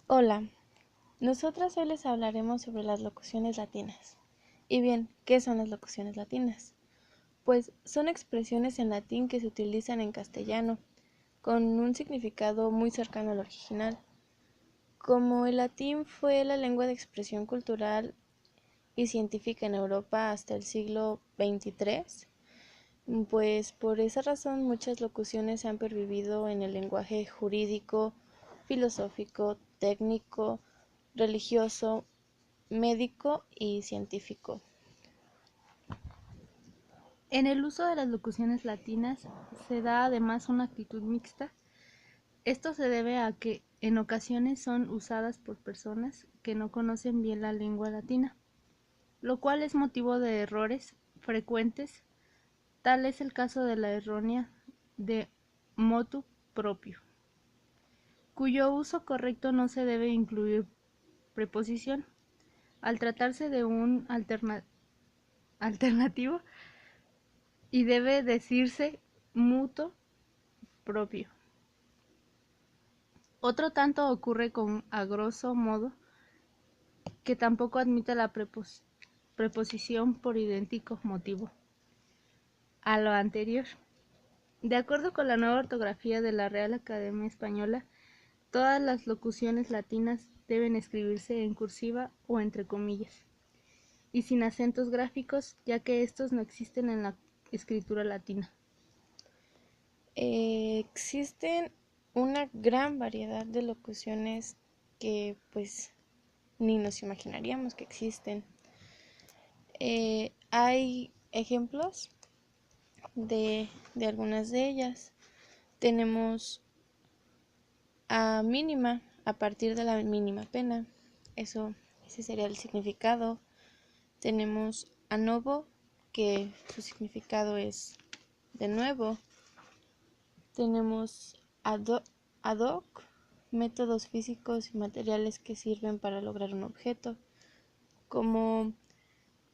Hola, nosotras hoy les hablaremos sobre las locuciones latinas. Y bien, ¿qué son las locuciones latinas? Pues son expresiones en latín que se utilizan en castellano, con un significado muy cercano al original. Como el latín fue la lengua de expresión cultural y científica en Europa hasta el siglo XXIII, pues por esa razón muchas locuciones se han pervivido en el lenguaje jurídico, filosófico, técnico, religioso, médico y científico. En el uso de las locuciones latinas se da además una actitud mixta. Esto se debe a que en ocasiones son usadas por personas que no conocen bien la lengua latina, lo cual es motivo de errores frecuentes. Tal es el caso de la errónea de motu propio, cuyo uso correcto no se debe incluir preposición. Al tratarse de un alternativo y debe decirse mutuo propio. Otro tanto ocurre con a grosso modo, que tampoco admite la preposición por idéntico motivo a lo anterior. De acuerdo con la nueva ortografía de la Real Academia Española, todas las locuciones latinas deben escribirse en cursiva o entre comillas, y sin acentos gráficos, ya que estos no existen en la escritura latina. Existen una gran variedad de locuciones que pues ni nos imaginaríamos que existen. Hay ejemplos de algunas de ellas. Tenemos a mínima, a partir de la mínima pena. Ese sería el significado. Tenemos a novo, que su significado es de nuevo. Tenemos ad hoc, métodos físicos y materiales que sirven para lograr un objeto, como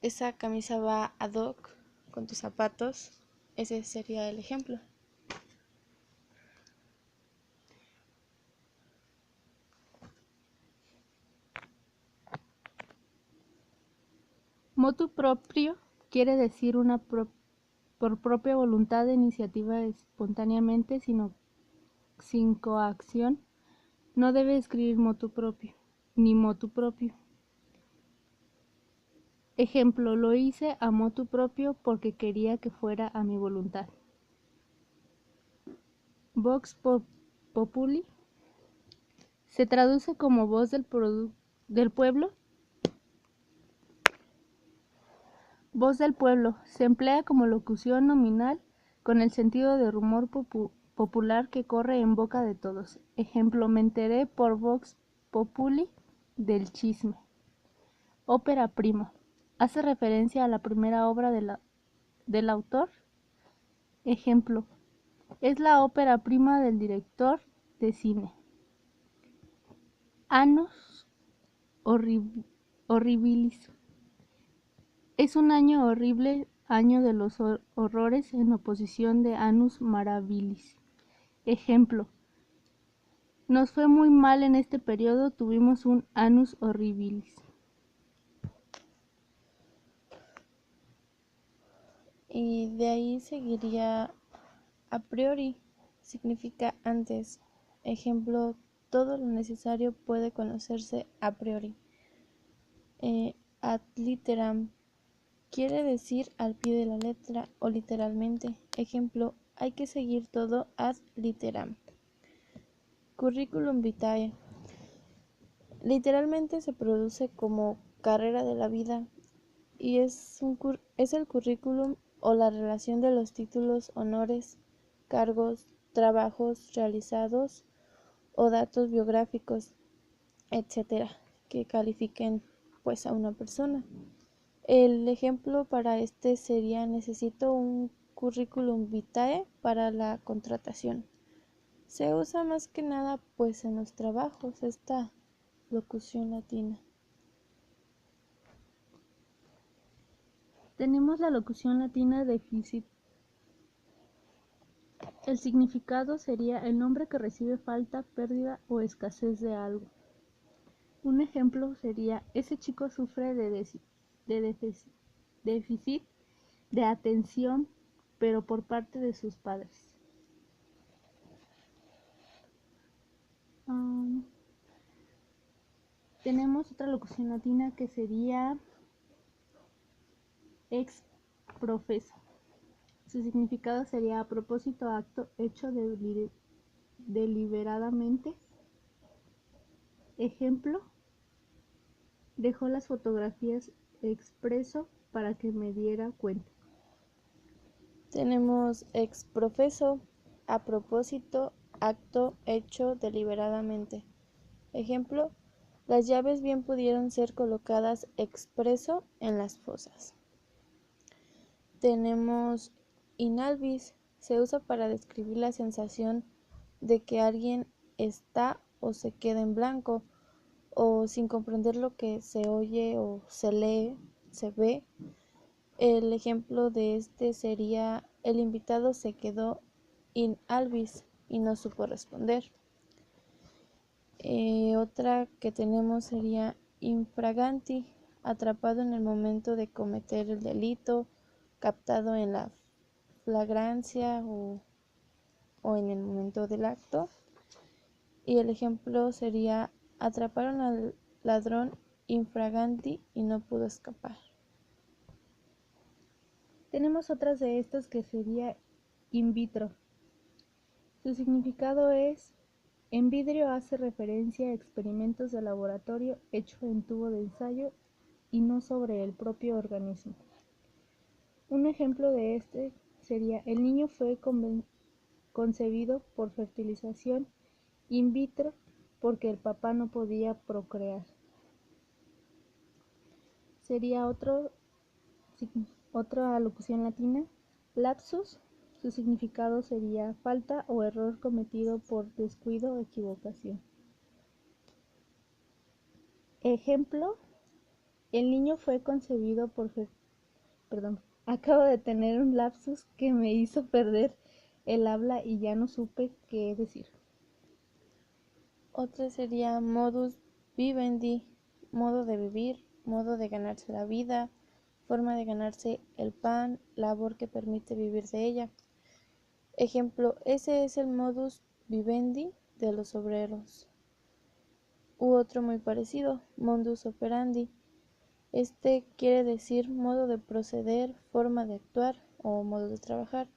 esa camisa va ad hoc con tus zapatos. Ese sería el ejemplo. Motu proprio quiere decir por propia voluntad de iniciativa espontáneamente, sin coacción. No debe escribir motu propio, ni motu propio. Ejemplo, lo hice a motu propio porque quería que fuera a mi voluntad. Vox populi se traduce como voz del pueblo. Voz del pueblo se emplea como locución nominal con el sentido de rumor popular que corre en boca de todos. Ejemplo, me enteré por vox populi del chisme. Ópera prima hace referencia a la primera obra del autor. Ejemplo, es la ópera prima del director de cine. Annus horribilis es un año horrible, año de los horrores, en oposición de Annus Mirabilis. Ejemplo, nos fue muy mal en este periodo, tuvimos un Annus Horribilis. Y de ahí seguiría a priori, significa antes. Ejemplo, todo lo necesario puede conocerse a priori. Ad literam quiere decir al pie de la letra o literalmente. Ejemplo, hay que seguir todo ad literam. Curriculum vitae literalmente se produce como carrera de la vida y es el currículum o la relación de los títulos, honores, cargos, trabajos realizados o datos biográficos, etcétera, que califiquen pues a una persona. El ejemplo para este sería: necesito un currículum vitae para la contratación. Se usa más que nada pues en los trabajos esta locución latina. Tenemos la locución latina deficit. El significado sería el nombre que recibe falta, pérdida o escasez de algo. Un ejemplo sería: ese chico sufre de déficit de atención, pero por parte de sus padres. Tenemos otra locución latina que sería ex profeso. Su significado sería: a propósito, acto, hecho deliberadamente. Ejemplo: dejó las fotografías expreso para que me diera cuenta. Tenemos ex profeso, a propósito, acto hecho deliberadamente. Ejemplo, las llaves bien pudieron ser colocadas expreso en las fosas. Tenemos in albis, se usa para describir la sensación de que alguien está o se queda en blanco o sin comprender lo que se oye o se lee, se ve. El ejemplo de este sería: el invitado se quedó in albis y no supo responder. Otra que tenemos sería infraganti, atrapado en el momento de cometer el delito, captado en la flagrancia o en el momento del acto. Y el ejemplo sería: atraparon al ladrón infraganti y no pudo escapar. Tenemos otras de estas que sería in vitro. Su significado es: en vidrio, hace referencia a experimentos de laboratorio hechos en tubo de ensayo y no sobre el propio organismo. Un ejemplo de este sería: el niño fue concebido por fertilización in vitro porque el papá no podía procrear. Sería otra locución latina, lapsus. Su significado sería: falta o error cometido por descuido o equivocación. Ejemplo: el niño fue concebido por acabo de tener un lapsus que me hizo perder el habla y ya no supe qué decir. Otra sería modus vivendi, modo de vivir, modo de ganarse la vida, forma de ganarse el pan, labor que permite vivir de ella. Ejemplo, ese es el modus vivendi de los obreros. U otro muy parecido, modus operandi. Este quiere decir modo de proceder, forma de actuar o modo de trabajar.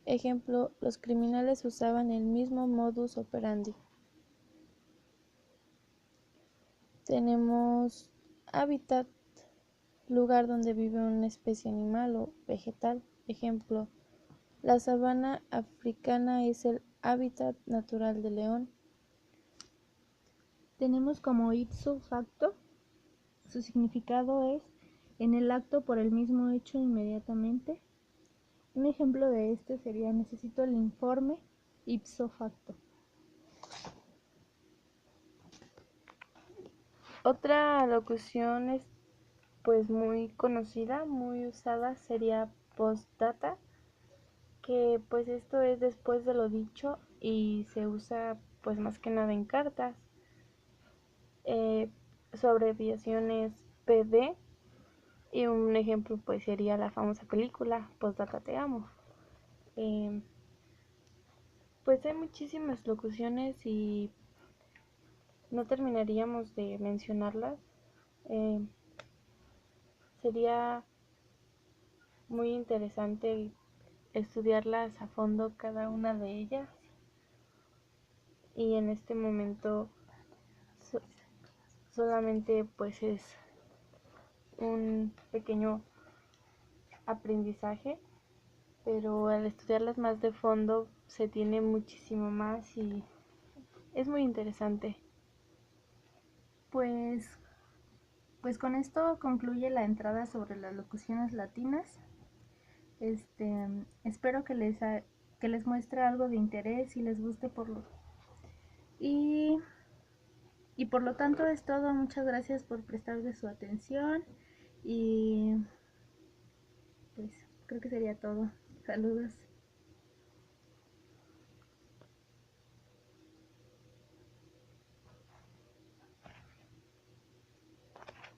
Ejemplo, los criminales usaban el mismo modus operandi. Tenemos hábitat, lugar donde vive una especie animal o vegetal. Ejemplo, la sabana africana es el hábitat natural del león. Tenemos como ipso facto. Su significado es: en el acto por el mismo hecho inmediatamente. Un ejemplo de este sería: necesito el informe ipso facto. Otra locución pues muy conocida, muy usada, sería postdata, que pues esto es después de lo dicho y se usa pues más que nada en cartas. Su abreviación es PD y un ejemplo pues sería la famosa película Postdata Te Amo. Pues hay muchísimas locuciones y no terminaríamos de mencionarlas. Sería muy interesante estudiarlas a fondo cada una de ellas y en este momento solamente pues es un pequeño aprendizaje, pero al estudiarlas más de fondo se tiene muchísimo más y es muy interesante. Pues con esto concluye la entrada sobre las locuciones latinas. Espero que les muestre algo de interés y les guste y por lo tanto es todo. Muchas gracias por prestarle su atención y pues creo que sería todo. Saludos.